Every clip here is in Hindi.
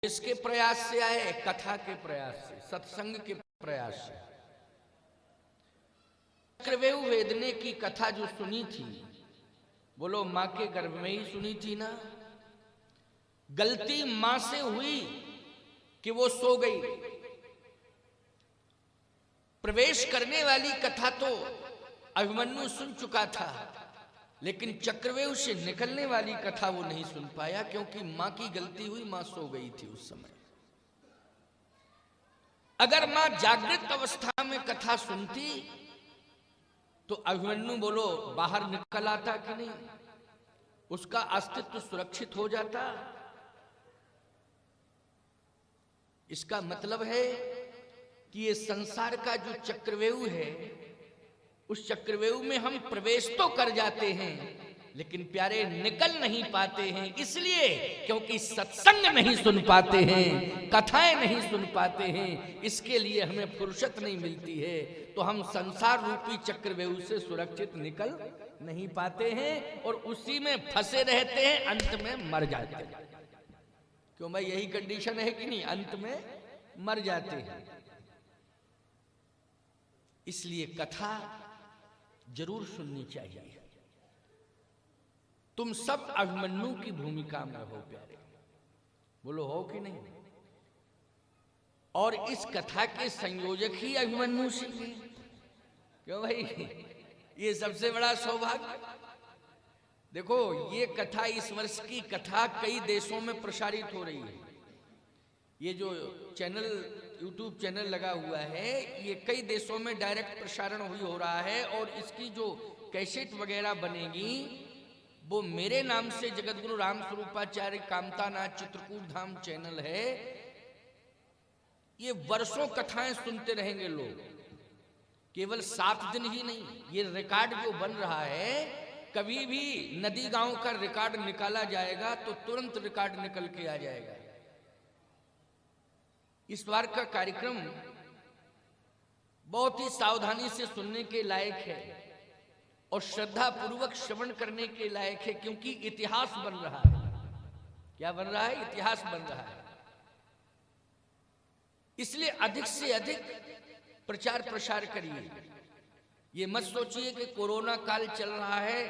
इसके प्रयास से आए, कथा के प्रयास से, सत्संग के प्रयास से। चक्रव्यूह वेदने की कथा जो सुनी थी, बोलो मां के गर्भ में ही सुनी थी ना। गलती मां से हुई कि वो सो गई। प्रवेश करने वाली कथा तो अभिमन्यु सुन चुका था, लेकिन चक्रव्यूह से निकलने वाली कथा वो नहीं सुन पाया, क्योंकि मां की गलती हुई, मां सो गई थी उस समय। अगर मां जागृत अवस्था में कथा सुनती तो अभिमन्यु बोलो बाहर निकल आता कि नहीं, उसका अस्तित्व सुरक्षित हो जाता। इसका मतलब है कि ये संसार का जो चक्रव्यूह है, उस चक्रव्यूह में हम प्रवेश तो कर जाते हैं, लेकिन प्यारे निकल नहीं पाते हैं। इसलिए क्योंकि सत्संग नहीं सुन पाते हैं, कथाएं नहीं सुन पाते हैं, इसके लिए हमें फुर्सत नहीं मिलती है, तो हम संसार रूपी चक्रव्यूह से सुरक्षित निकल नहीं पाते हैं और उसी में फंसे रहते हैं, अंत में मर जाते हैं। क्यों भाई, यही कंडीशन है कि नहीं, अंत में मर जाते हैं। इसलिए कथा जरूर सुननी चाहिए। तुम सब अभिमन्यु की भूमिका में हो प्यारे, बोलो हो कि नहीं। और इस कथा के संयोजक ही अभिमन्यु सिंह हैं। क्यों भाई, ये सबसे बड़ा सौभाग्य। देखो, ये कथा, इस वर्ष की कथा कई देशों में प्रसारित हो रही है। ये जो चैनल, यूट्यूब चैनल लगा हुआ है, ये कई देशों में डायरेक्ट प्रसारण हो रहा है। और इसकी जो कैसेट वगैरह बनेगी, वो मेरे नाम से जगतगुरु राम स्वरूपाचार्य कामतानाथ चित्रकूट धाम चैनल है। ये वर्षों कथाएं सुनते रहेंगे लोग, केवल 7 दिन ही नहीं। ये रिकॉर्ड जो बन रहा है, कभी भी नदी गांव का रिकॉर्ड निकाला जाएगा तो तुरंत रिकॉर्ड निकल के आ जाएगा। इस बार का कार्यक्रम बहुत ही सावधानी से सुनने के लायक है और श्रद्धा पूर्वक श्रवण करने के लायक है, क्योंकि इतिहास बन रहा है। क्या बन रहा है? इतिहास बन रहा है। इसलिए अधिक से अधिक प्रचार प्रसार करिए। ये मत सोचिए कि कोरोना काल चल रहा है,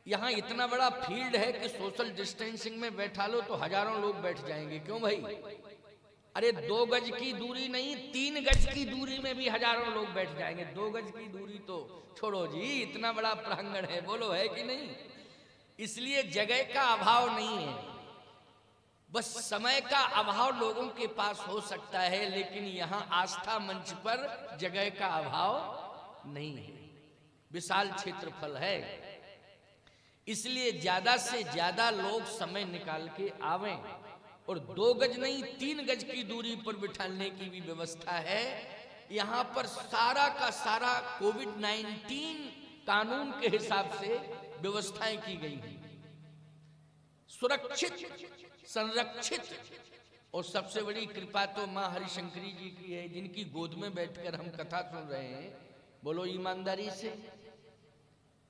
यहां इतना बड़ा फील्ड है कि सोशल डिस्टेंसिंग में बैठा लो तो हजारों लोग बैठ जाएंगे। क्यों भाई? अरे 2 गज की दूरी नहीं, 3 गज की दूरी में भी हजारों लोग बैठ जाएंगे। 2 गज की दूरी तो छोड़ो जी, इतना बड़ा प्रांगण है, बोलो है कि नहीं। इसलिए जगह का अभाव नहीं है, बस समय का अभाव लोगों के पास हो सकता है। लेकिन यहां आस्था मंच पर जगह का अभाव नहीं है, विशाल क्षेत्रफल है। इसलिए ज्यादा से ज्यादा लोग समय निकाल के आवें, और 2 गज नहीं 3 गज की दूरी पर बिठाने की भी व्यवस्था है। यहां पर सारा का सारा कोविड-19 कानून के हिसाब से व्यवस्थाएं की गई हैं, सुरक्षित, संरक्षित। और सबसे बड़ी कृपा तो मां हरिशंकरी जी की है, जिनकी गोद में बैठकर हम कथा सुन रहे हैं। बोलो ईमानदारी से,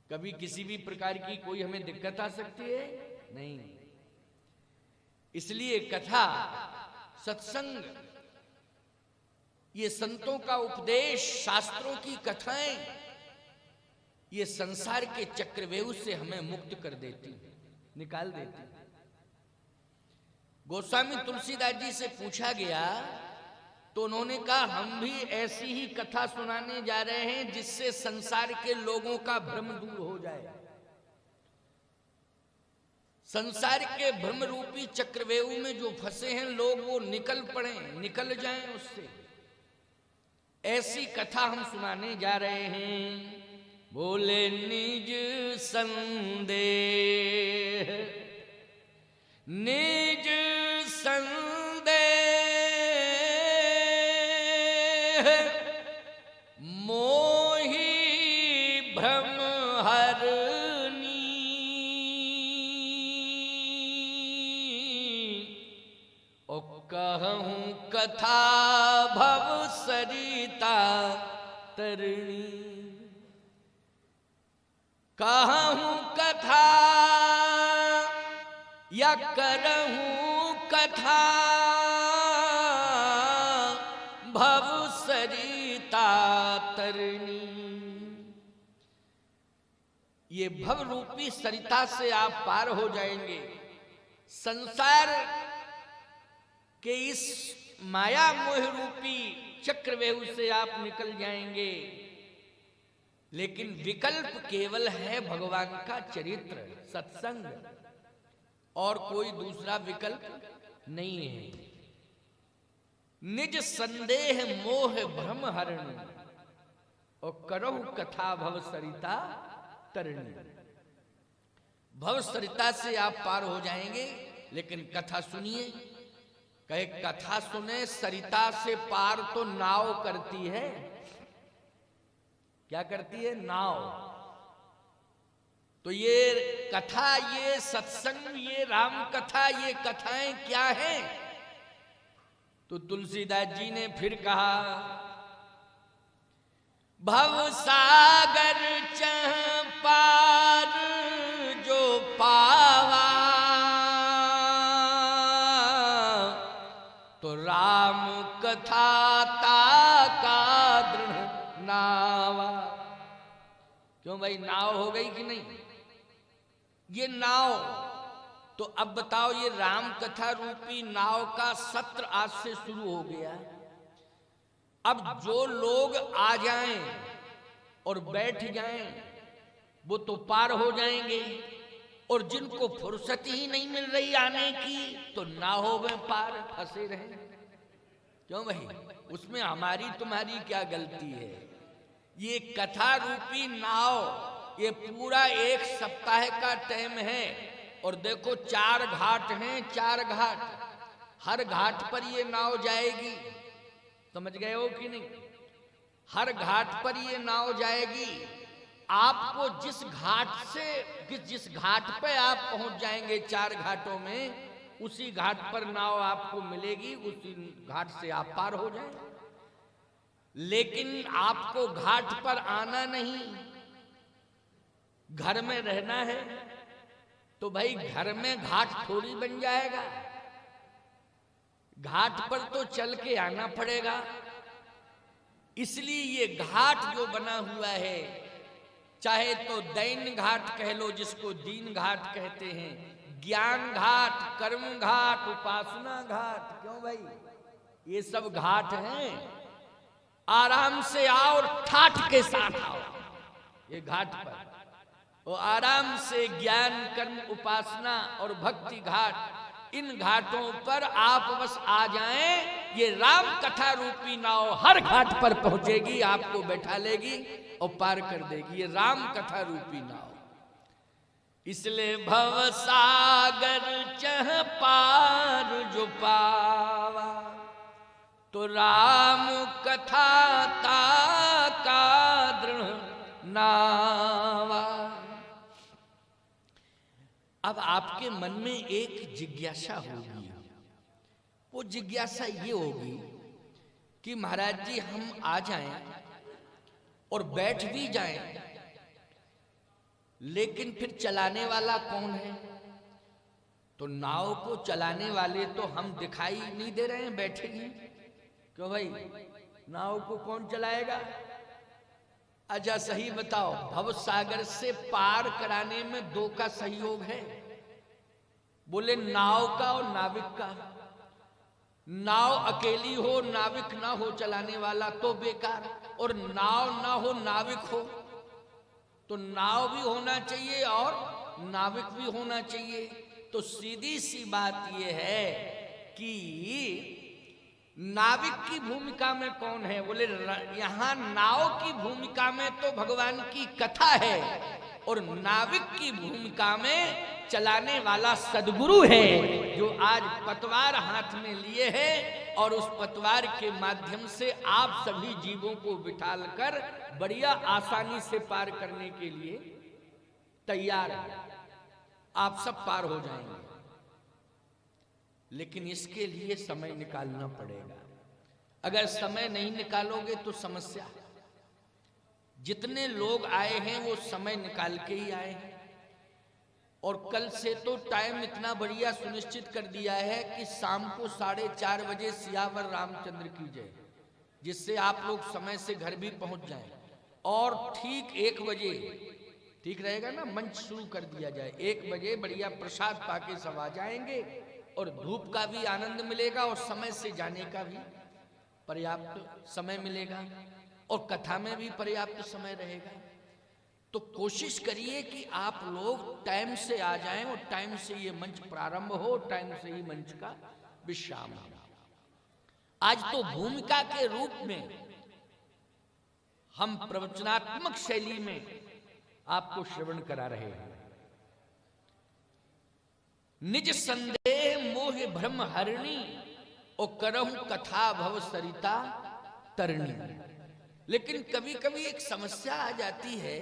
कभी किसी भी प्रकार की कोई हमें दिक्कत आ सकती है? नहीं। इसलिए कथा, सत्संग, ये संतों का उपदेश, शास्त्रों की कथाएं, ये संसार के चक्रव्यूह से हमें मुक्त कर देती, निकाल देती। गोस्वामी तुलसीदास जी से पूछा गया तो उन्होंने कहा, हम भी ऐसी ही कथा सुनाने जा रहे हैं जिससे संसार के लोगों का भ्रम दूर हो जाए। संसार के भ्रम रूपी चक्रव्यूह में जो फंसे हैं लोग, वो निकल पड़े, निकल जाएं उससे। ऐसी कथा हम सुनाने जा रहे हैं। बोले निज संदेह, निज संदेह मोहि भ्रम हरनी, ओ कहूं कथा भव सरिता तरणी। कहूं कथा या करहूं कथा, तरनी। ये भव रूपी सरिता से आप पार हो जाएंगे, संसार के इस माया मोह रूपी चक्रव्यूह से आप निकल जाएंगे। लेकिन विकल्प केवल है भगवान का चरित्र, सत्संग, और कोई दूसरा विकल्प नहीं है। निज संदेह मोह भ्रम हरण, और करहु कथा भव सरिता तरणी। भव सरिता से आप पार हो जाएंगे, लेकिन कथा सुनिए। कहे कथा सुने, सरिता से पार तो नाव करती है। क्या करती है? नाव। तो ये कथा, ये सत्संग, ये राम कथा, ये कथाएं क्या हैं? तो तुलसीदास जी ने फिर कहा, भव सागर चह पार जो पावा, तो राम कथा ताका दृढ़ नावा। क्यों भाई, नाव हो गई कि नहीं? ये नाव। तो अब बताओ, ये राम कथा रूपी नाव का सत्र आज से शुरू हो गया। अब जो लोग आ जाएं और बैठ जाएं, वो तो पार हो जाएंगे, और जिनको फुर्सत ही नहीं मिल रही आने की, तो नाव में पार फंसे रहें। क्यों भाई, उसमें हमारी तुम्हारी क्या गलती है? ये कथा रूपी नाव, ये पूरा एक सप्ताह का टाइम है। और देखो 4 घाट हैं, 4 घाट, हर घाट पर ये नाव जाएगी। समझ गए हो कि नहीं? हर घाट पर ये नाव जाएगी। आपको जिस घाट से, जिस घाट पे आप पहुंच जाएंगे 4 घाटों में, उसी घाट पर नाव आपको मिलेगी, उसी घाट से आप पार हो जाएंगे। लेकिन आपको घाट पर आना नहीं, घर में रहना है। तो भाई घर में घाट थोड़ी बन जाएगा, घाट पर तो चल के आना पड़ेगा। इसलिए ये घाट जो बना हुआ है, चाहे तो दैन घाट कह लो, जिसको दीन घाट कहते हैं, ज्ञान घाट, कर्म घाट, उपासना घाट। क्यों भाई, ये सब घाट हैं। आराम से आओ और ठाठ के साथ आओ ये घाट पर, और आराम से ज्ञान, कर्म, उपासना और भक्ति घाट, इन घाटों पर आप बस आ जाएं। ये राम कथा रूपी नाव हर घाट पर पहुंचेगी, आपको बैठा लेगी और पार कर देगी। ये राम कथा रूपी नाव। इसलिए भव सागर चह पार जो पावा, तो राम कथा ताका दृढ़ नावा। अब आपके मन में एक जिज्ञासा होगी। वो जिज्ञासा ये होगी कि महाराज जी, हम आ जाएं और बैठ भी जाएं, लेकिन फिर चलाने वाला कौन है? तो नाव को चलाने वाले तो हम दिखाई नहीं दे रहे हैं, बैठे हैं। क्यों भाई, नाव को कौन चलाएगा? अच्छा सही बताओ, भव सागर से पार कराने में 2 का सहयोग है। बोले नाव का और नाविक का। नाव अकेली हो, नाविक ना हो चलाने वाला, तो बेकार। और नाव ना हो, नाविक हो, तो नाव भी होना चाहिए और नाविक भी होना चाहिए। तो सीधी सी बात यह है कि नाविक की भूमिका में कौन है? बोले यहां नाव की भूमिका में तो भगवान की कथा है, और नाविक की भूमिका में चलाने वाला सदगुरु है, जो आज पतवार हाथ में लिए है, और उस पतवार के माध्यम से आप सभी जीवों को बिठाल कर बढ़िया आसानी से पार करने के लिए तैयार है। आप सब पार हो जाएंगे, लेकिन इसके लिए समय निकालना पड़ेगा। अगर समय नहीं निकालोगे तो समस्या। जितने लोग आए हैं वो समय निकाल के ही आए हैं, और कल से तो टाइम इतना बढ़िया सुनिश्चित कर दिया है कि शाम को 4:30 बजे सियावर रामचंद्र की जय। जिससे आप लोग समय से घर भी पहुंच जाएं। और ठीक 1 बजे, ठीक रहेगा ना, मंच शुरू कर दिया जाए। 1 बजे बढ़िया प्रसाद पाके सब आ जाएंगे और धूप का भी आनंद मिलेगा और समय से जाने का भी पर्याप्त समय मिलेगा और कथा में भी पर्याप्त समय रहेगा। तो कोशिश करिए कि आप लोग टाइम से आ जाएं और टाइम से ये मंच प्रारंभ हो, टाइम से ही मंच का विश्राम हो। आज तो भूमिका के रूप में हम प्रवचनात्मक शैली में आपको श्रवण करा रहे हैं। निज संदेह मोह भ्रम हरणी और करहु कथा भव सरिता तरणी। लेकिन कभी कभी एक समस्या आ जाती है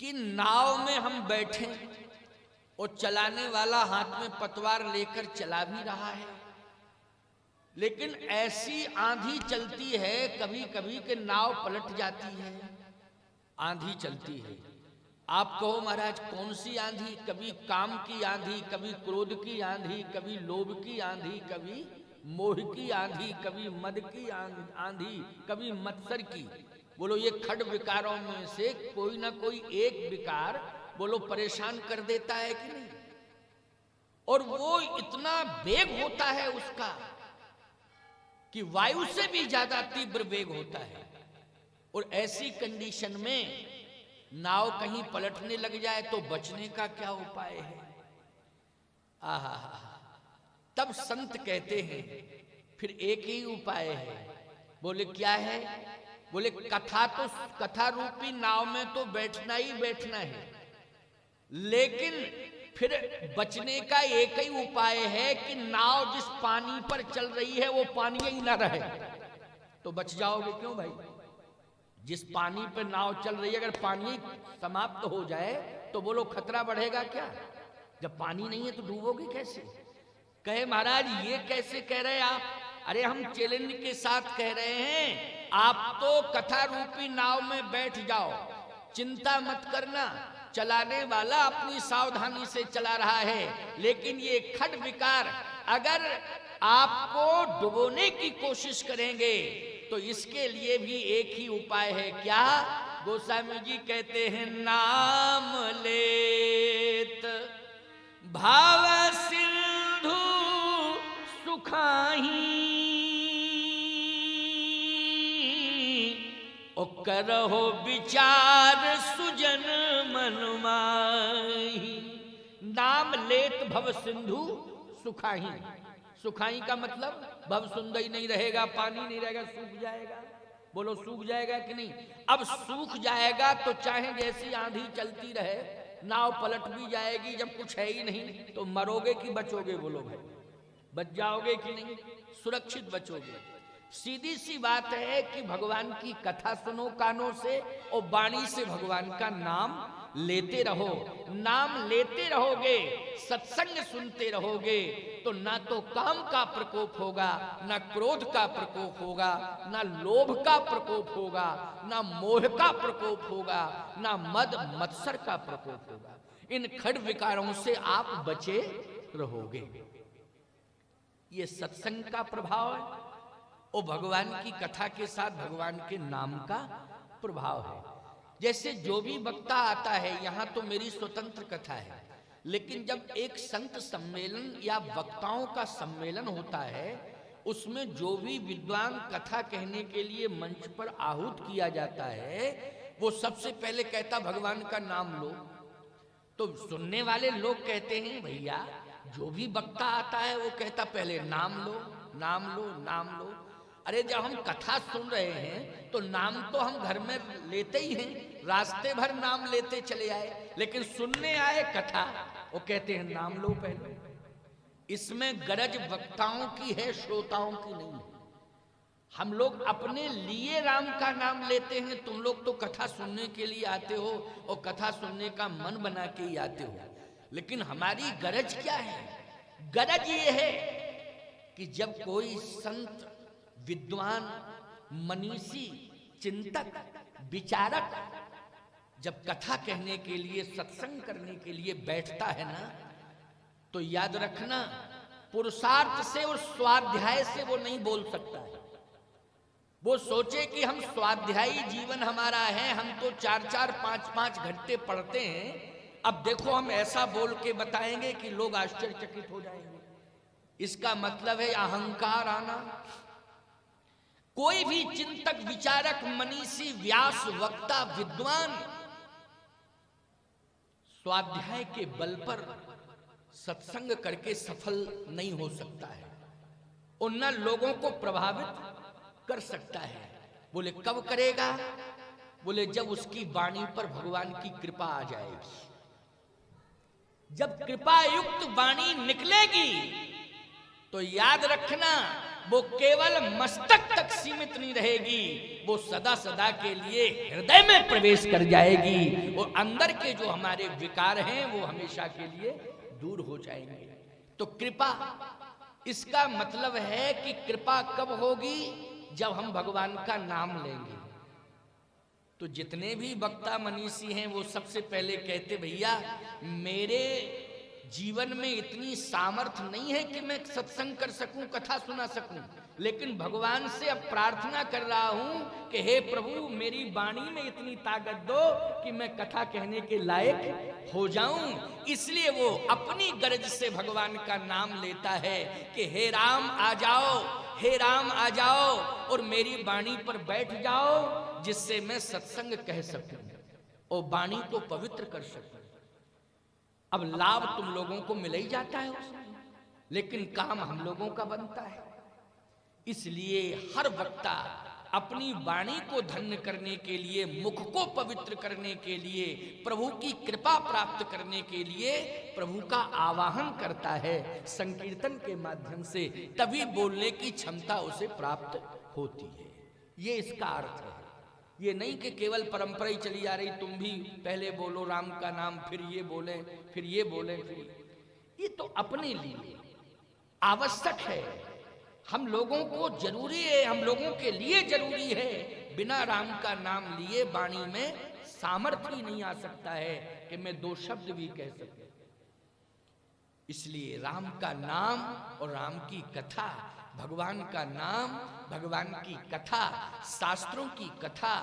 कि नाव में हम बैठे और चलाने वाला हाथ में पतवार लेकर चला भी रहा है, लेकिन ऐसी आंधी चलती है कभी कभी कि नाव पलट जाती है। आंधी चलती है, आप कहो महाराज कौन सी आंधी? कभी काम की आंधी, कभी क्रोध की आंधी, कभी लोभ की आंधी, कभी मोह की आंधी, कभी मद की आंधी, कभी मत्सर की। बोलो ये खड विकारों में से कोई ना कोई एक विकार बोलो परेशान कर देता है कि नहीं? और वो इतना वेग होता है उसका कि वायु से भी ज्यादा तीव्र वेग होता है। और ऐसी कंडीशन में नाव कहीं पलटने लग जाए तो बचने का क्या उपाय है? आहा, तब संत कहते हैं फिर एक ही उपाय है। बोले क्या है? बोले कथा रूपी नाव में तो बैठना ही बैठना है, लेकिन फिर बचने का एक ही उपाय है कि नाव जिस पानी पर चल रही है वो पानी ही ना रहे तो बच जाओगे। क्यों भाई? जिस पानी पर नाव चल रही है अगर पानी समाप्त हो जाए तो बोलो खतरा बढ़ेगा क्या? जब पानी नहीं है तो डूबोगे कैसे? कहे महाराज ये कैसे कह रहे हैं आप? अरे हम चैलेंज के साथ कह रहे हैं, आप तो कथा रूपी नाव में बैठ जाओ, चिंता मत करना, चलाने वाला अपनी सावधानी से चला रहा है, लेकिन ये खड विकार अगर आपको डुबोने की कोशिश करेंगे तो इसके लिए भी एक ही उपाय है। क्या? गोस्वामी जी कहते हैं नाम लेत भाव सिंधु सुखाही और करहो विचार सुजन मन माही। नाम लेत भव सिंधु सुखाही। सुखाही का मतलब भव सुंदर ही नहीं रहेगा, पानी नहीं रहेगा, सूख जाएगा। बोलो सूख जाएगा कि नहीं? अब सूख जाएगा तो चाहे जैसी आंधी चलती रहे नाव पलट भी जाएगी, जब कुछ है ही नहीं तो मरोगे कि बचोगे? बोलो भाई, बच जाओगे कि नहीं? सुरक्षित बचोगे। सीधी सी बात है कि भगवान की कथा सुनो कानों से और वाणी से भगवान का नाम लेते रहो। नाम लेते रहोगे, सत्संग सुनते रहोगे तो ना तो काम का प्रकोप होगा, ना क्रोध का प्रकोप होगा, ना लोभ का प्रकोप होगा, ना मोह का प्रकोप होगा, ना मद मत्सर का प्रकोप होगा। इन खड विकारों से आप बचे रहोगे। ये सत्संग का प्रभाव है और भगवान की कथा के साथ भगवान के नाम का प्रभाव है। जैसे जो भी वक्ता आता है, यहाँ तो मेरी स्वतंत्र कथा है, लेकिन जब एक संत सम्मेलन या वक्ताओं का सम्मेलन होता है उसमें जो भी विद्वान कथा कहने के लिए मंच पर आहूत किया जाता है वो सबसे पहले कहता भगवान का नाम लो। तो सुनने वाले लोग कहते हैं भैया जो भी वक्ता आता है वो कहता पहले नाम लो, नाम लो, नाम लो। अरे जब हम कथा सुन रहे हैं तो नाम तो हम घर में लेते ही हैं, रास्ते भर नाम लेते चले आए, लेकिन सुनने आए कथा वो कहते हैं नाम लो पहले। इसमें गरज वक्ताओं की है, श्रोताओं की नहीं है। हम लोग अपने लिए राम का नाम लेते हैं, तुम लोग तो कथा सुनने के लिए आते हो और कथा सुनने का मन बना के ही आते हो। लेकिन हमारी गरज क्या है? गरज ये है कि जब कोई संत, विद्वान, मनीषी, चिंतक, विचारक जब कथा कहने के लिए, सत्संग करने के लिए बैठता है ना, तो याद रखना पुरुषार्थ से और स्वाध्याय से वो नहीं बोल सकता है। वो सोचे कि हम स्वाध्यायी जीवन हमारा है, हम तो 4-4, 5-5 घंटे पढ़ते हैं, अब देखो हम ऐसा बोल के बताएंगे कि लोग आश्चर्यचकित हो जाएंगे। इसका मतलब है अहंकार आना। कोई भी चिंतक, विचारक, मनीषी, व्यास, वक्ता, विद्वान स्वाध्याय के बल पर सत्संग करके सफल नहीं हो सकता है और न लोगों को प्रभावित कर सकता है। बोले कब करेगा? बोले जब उसकी वाणी पर भगवान की कृपा आ जाएगी। जब कृपा युक्त वाणी निकलेगी तो याद रखना, वो केवल मस्तक तक सीमित नहीं रहेगी, वो सदा सदा के लिए हृदय में प्रवेश कर जाएगी और अंदर के जो हमारे विकार हैं वो हमेशा के लिए दूर हो जाएंगे। तो कृपा, इसका मतलब है कि कृपा कब होगी? जब हम भगवान का नाम लेंगे। तो जितने भी वक्ता मनीषी हैं वो सबसे पहले कहते, भैया मेरे जीवन में इतनी सामर्थ्य नहीं है कि मैं सत्संग कर सकूं, कथा सुना सकूं, लेकिन भगवान से अब प्रार्थना कर रहा हूं कि हे प्रभु मेरी वाणी में इतनी ताकत दो कि मैं कथा कहने के लायक हो जाऊं। इसलिए वो अपनी गरज से भगवान का नाम लेता है कि हे राम आ जाओ, हे राम आ जाओ और मेरी वाणी पर बैठ जाओ, जिससे मैं सत्संग कह सकूं और वाणी को पवित्र कर सकूं। अब लाभ तुम लोगों को मिल ही जाता है उसमें, लेकिन काम हम लोगों का बनता है। इसलिए हर वक्ता अपनी वाणी को धन्य करने के लिए, मुख को पवित्र करने के लिए, प्रभु की कृपा प्राप्त करने के लिए प्रभु का आवाहन करता है संकीर्तन के माध्यम से, तभी बोलने की क्षमता उसे प्राप्त होती है। ये इसका अर्थ है। ये नहीं कि केवल परंपरा ही चली जा रही, तुम भी पहले बोलो राम का नाम, फिर ये बोले, फिर ये बोले, फिर ये तो अपने लिए आवश्यक है। हम लोगों को जरूरी है, हम लोगों के लिए जरूरी है। बिना राम का नाम लिए वाणी में सामर्थ्य ही नहीं आ सकता है कि मैं 2 शब्द भी कह सकूं। इसलिए राम का नाम और राम की कथा, भगवान का नाम, भगवान की कथा, शास्त्रों की कथा,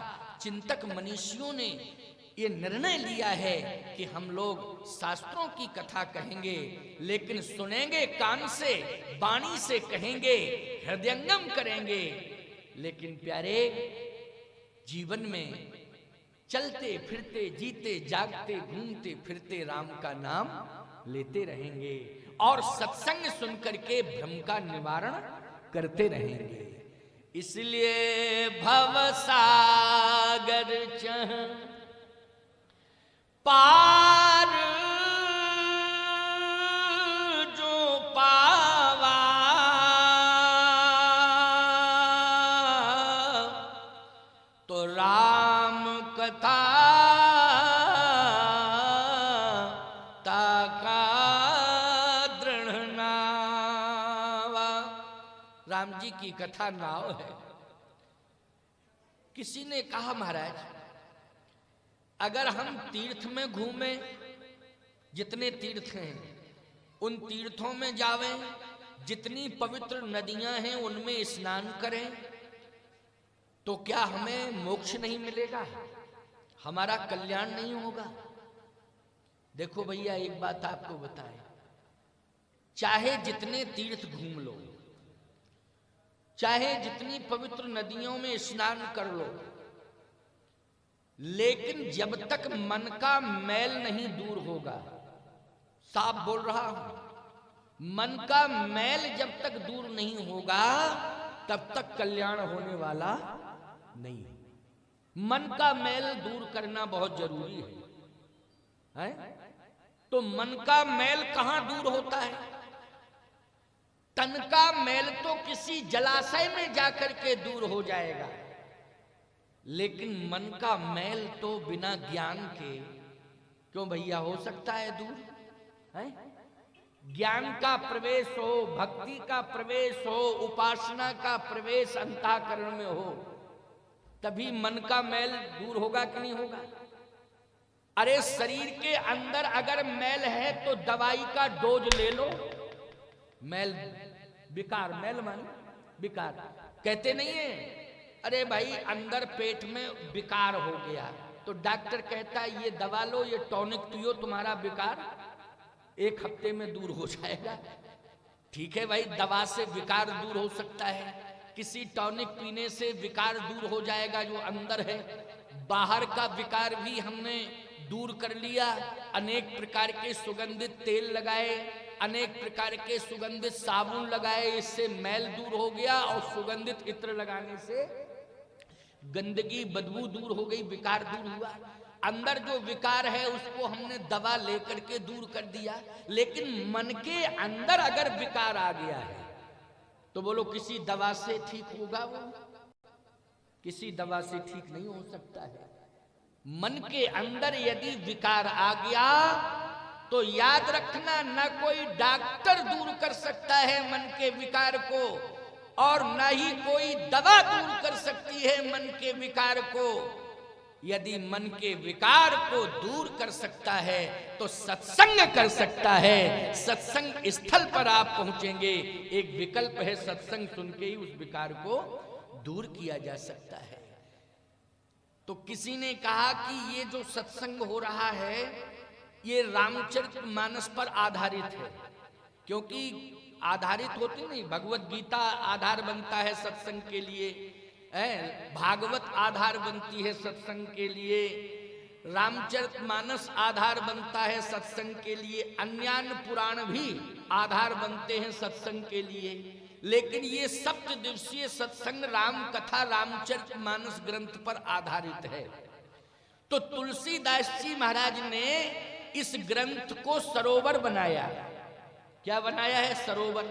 चिंतक मनीषियों ने ये निर्णय लिया है कि हम लोग शास्त्रों की कथा कहेंगे, लेकिन सुनेंगे कान से, वाणी से कहेंगे, हृदयंगम करेंगे। लेकिन प्यारे, जीवन में चलते फिरते, जीते जागते, घूमते फिरते राम का नाम लेते रहेंगे और सत्संग सुनकर के भ्रम का निवारण करते रहेंगे। इसलिए भव सागर चह पार जो पावा, तो राम कथा ताका दृढ़ नावा। राम जी की कथा नाव है। किसी ने कहा, महाराज अगर हम तीर्थ में घूमें, जितने तीर्थ हैं उन तीर्थों में जावें, जितनी पवित्र नदियां हैं उनमें स्नान करें, तो क्या हमें मोक्ष नहीं मिलेगा? हमारा कल्याण नहीं होगा? देखो भैया, एक बात आपको बताएं, चाहे जितने तीर्थ घूम लो, चाहे जितनी पवित्र नदियों में स्नान कर लो, लेकिन जब तक मन का मैल नहीं दूर होगा, साफ बोल रहा हूं, मन का मैल जब तक दूर नहीं होगा तब तक कल्याण होने वाला नहीं। मन का मैल दूर करना बहुत जरूरी है? तो मन का मैल कहां दूर होता है? तन का मैल तो किसी जलाशय में जाकर के दूर हो जाएगा, लेकिन मन का मैल तो बिना ज्ञान के क्यों भैया हो सकता है दूर? है? ज्ञान का प्रवेश हो, भक्ति का प्रवेश हो, उपासना का प्रवेश अंतःकरण में हो, तभी मन का मैल दूर होगा कि नहीं होगा? अरे शरीर के अंदर अगर मैल है तो दवाई का डोज ले लो, मैल विकार, मैल माने विकार, कहते नहीं है अरे भाई अंदर पेट में विकार हो गया, तो डॉक्टर कहता है ये दवा लो, ये टॉनिक पियो, तुम्हारा विकार 1 हफ्ते में दूर हो जाएगा। ठीक है भाई, दवा से विकार दूर हो सकता है, किसी टॉनिक पीने से विकार दूर हो जाएगा जो अंदर है। बाहर का विकार भी हमने दूर कर लिया, अनेक प्रकार के सुगंधित तेल लगाए, अनेक प्रकार के सुगंधित साबुन लगाए, इससे मैल दूर हो गया, और सुगंधित इत्र लगाने से गंदगी बदबू दूर हो गई, विकार दूर हुआ। अंदर जो विकार है उसको हमने दवा लेकर के दूर कर दिया, लेकिन मन के अंदर अगर विकार आ गया है तो बोलो किसी दवा से ठीक होगा? वो किसी दवा से ठीक नहीं हो सकता है। मन के अंदर यदि विकार आ गया तो याद रखना, न कोई डॉक्टर दूर कर सकता है मन के विकार को, और न ही कोई दवा दूर कर सकती है मन के विकार को। यदि मन के विकार को दूर कर सकता है तो सत्संग कर सकता है। सत्संग स्थल पर आप पहुंचेंगे, एक विकल्प है, सत्संग सुन के ही उस विकार को दूर किया जा सकता है। तो किसी ने कहा कि ये जो सत्संग हो रहा है ये रामचरितमानस पर आधारित है, क्योंकि आधारित होती नहीं, भगवत गीता आधार बनता है सत्संग के लिए, भागवत आधार बनती है सत्संग के लिए, रामचरितमानस आधार बनता है सत्संग के लिए, अन्यान्य पुराण भी आधार बनते हैं सत्संग के लिए। लेकिन ये 7 दिवसीय सत्संग राम कथा रामचरितमानस ग्रंथ पर आधारित है। तो तुलसीदास जी महाराज ने इस ग्रंथ को सरोवर बनाया। क्या बनाया है? सरोवर।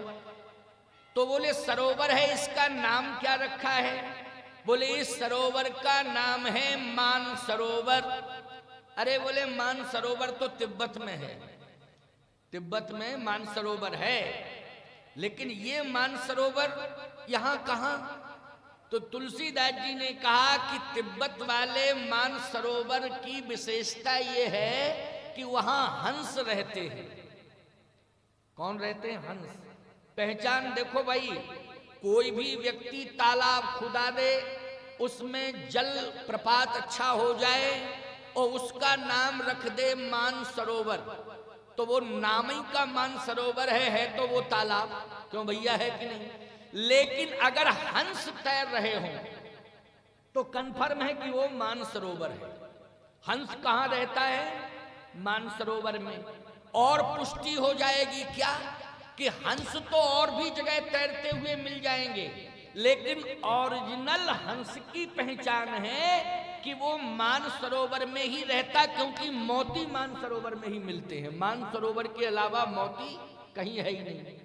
तो बोले सरोवर है, इसका नाम क्या रखा है? बोले इस सरोवर का नाम है मान सरोवर। अरे बोले मान सरोवर तो तिब्बत में है, तिब्बत में मान सरोवर है, लेकिन ये मान सरोवर यहां कहां? तो तुलसीदास जी ने कहा कि तिब्बत वाले मान सरोवर की विशेषता ये है कि वहां हंस रहते हैं। कौन रहते हैं? हंस। पहचान देखो भाई, कोई भी व्यक्ति तालाब खुदा दे, उसमें जल प्रपात अच्छा हो जाए और उसका नाम रख दे मान सरोवर, तो वो नाम ही का मान सरोवर है तो वो तालाब। क्यों भैया, है कि नहीं? लेकिन अगर हंस तैर रहे हों तो कंफर्म है कि वो मान सरोवर है। हंस कहां रहता है? मान सरोवर में। और पुष्टि हो जाएगी क्या कि हंस तो और भी जगह तैरते हुए मिल जाएंगे, लेकिन ओरिजिनल हंस की पहचान है कि वो मान सरोवर में ही रहता, क्योंकि मोती मान सरोवर में ही मिलते हैं। मान सरोवर के अलावा मोती कहीं है ही नहीं।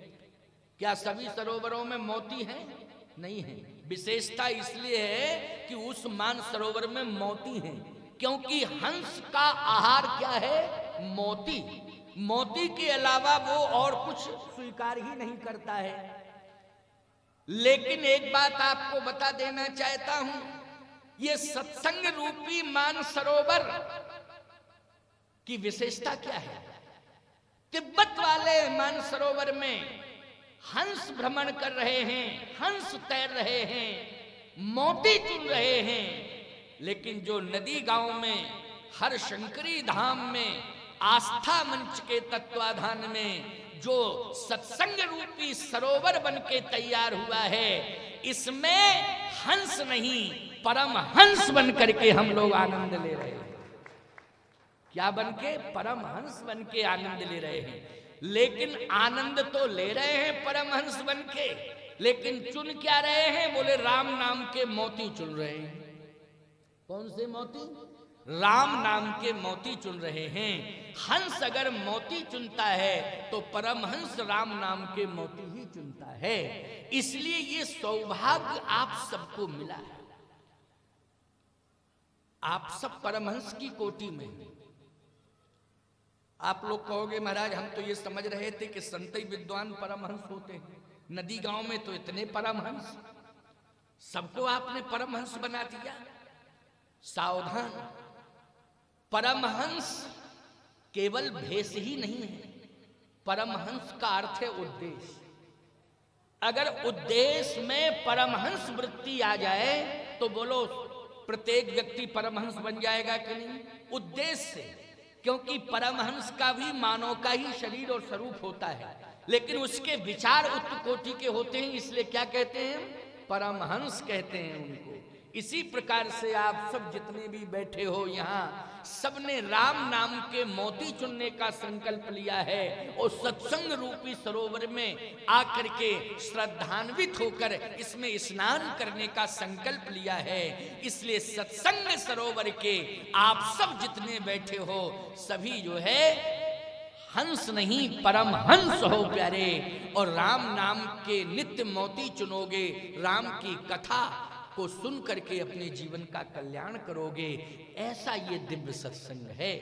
क्या सभी सरोवरों में मोती हैं? नहीं है। विशेषता इसलिए है कि उस मान सरोवर में मोती हैं, क्योंकि हंस का आहार क्या है? मोती। मोती के अलावा वो और कुछ स्वीकार ही नहीं करता है। लेकिन एक बात आपको बता देना चाहता हूं, ये सत्संग रूपी मान सरोवर की विशेषता क्या है? तिब्बत वाले मान सरोवर में हंस भ्रमण कर रहे हैं, हंस तैर रहे हैं, मोती चुन रहे हैं, लेकिन जो नदी गांव में हर शंकरी धाम में आस्था मंच के तत्वाधान में जो सत्संग रूपी सरोवर बन के तैयार हुआ है, इसमें हंस नहीं परम हंस बन करके हम लोग आनंद ले रहे हैं। क्या बन के? परम हंस बन के आनंद ले रहे हैं। लेकिन आनंद तो ले रहे हैं परम हंस बन के, लेकिन चुन क्या रहे हैं? बोले राम नाम के मोती चुन रहे हैं। कौन से मोती? राम नाम के मोती चुन रहे हैं। हंस अगर मोती चुनता है तो परमहंस राम नाम के मोती ही चुनता है। इसलिए ये सौभाग्य आप सबको मिला है। आप सब परमहंस की कोटि में हैं। आप लोग कहोगे महाराज हम तो ये समझ रहे थे कि संतई विद्वान परमहंस होते हैं, नदी गांव में तो इतने परमहंस, सबको आपने परमहंस बना दिया। सावधान, परमहंस केवल भेष ही नहीं है, परमहंस का अर्थ है उद्देश्य। अगर उद्देश्य में परमहंस वृत्ति आ जाए तो बोलो प्रत्येक व्यक्ति परमहंस बन जाएगा कि नहीं? उद्देश्य से, क्योंकि परमहंस का भी मानव का ही शरीर और स्वरूप होता है, लेकिन उसके विचार उच्च कोटि के होते हैं, इसलिए क्या कहते हैं? परमहंस कहते हैं उनको। इसी प्रकार से आप सब जितने भी बैठे हो यहाँ, सबने राम नाम के मोती चुनने का संकल्प लिया है और सत्संग रूपी सरोवर में आकर के श्रद्धान्वित होकर इसमें स्नान करने का संकल्प लिया है। इसलिए सत्संग सरोवर के आप सब जितने बैठे हो सभी जो है हंस नहीं परम हंस हो प्यारे, और राम नाम के नित्य मोती चुनोगे, राम की कथा को सुन करके अपने जीवन का कल्याण करोगे। ऐसा ये दिव्य सत्संग है।